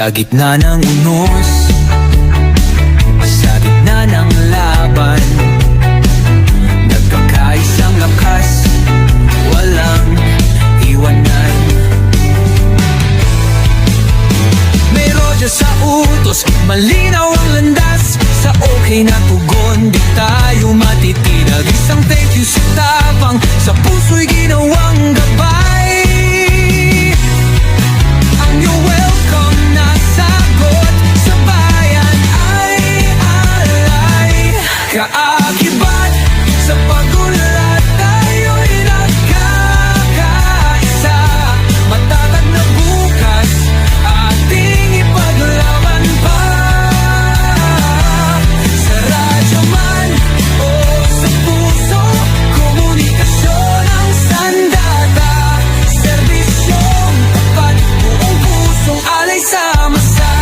Sa gitna ng unos, sa gitna ng laban, nagkakaisang lakas, walang iwanan. May Roger sa utos, malinaw ang landas. Sa okay na tugon, di tayo matitinag. Isang thank you sa tapang, sa puso'y ginawang gabay. Ang you're welcome na sagot sa bayan ay alay. Kaakibat sa pag-ulat, tayo'y nagkakaisa. Matatag na bukas, ating ipaglaban pa. Sa radyo man o sa puso, komunikasyon ang sandata. Serbisyong tapat, buong pusong alay sa masa.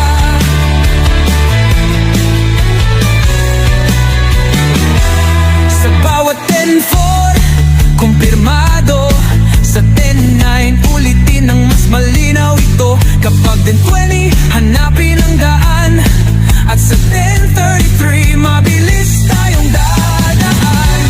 Sa bawat 10-4, kumpirmado. Sa 10-9, ulitin ng mas malinaw ito. Kapag 10-20, hanapin ang daan. At sa 10-33, mabilis tayong dadaan.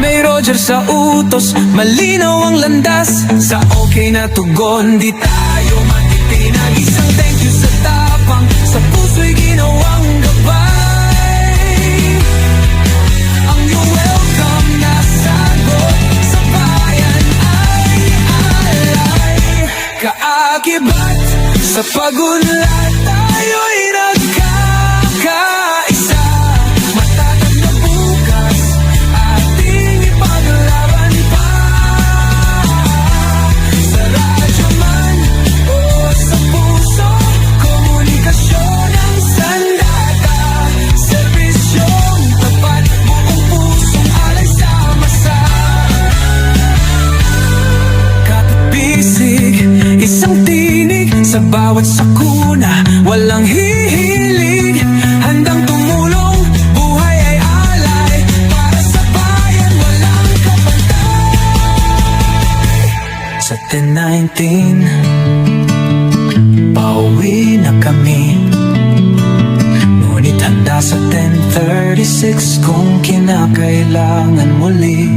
May Roger sa utos, malinaw ang landas. Sa okay na tugon, di tayo matitinag. Isang thank you sa tapang, sa puso'y ginawang gabay. Ang you're welcome na sagot sa bayan ay alay. Kaakibat sa pag-unlad, tayo'y nagkakaisa. Matatag na bukas, ating ipaglaban pa. Sa radyo man o sa puso, komunikasyon ang sandata. Serbisyong tapat, buong pusong alay sa masa. Kapisig, isang tinig sa bawat sakuna, walang hihilig, handang tumulong, buhay ay alay. Para sa bayan, walang kapantay. Sa 10-19, pauwi na kami. Ngunit handa sa 10-36 kung kinakailangan muli.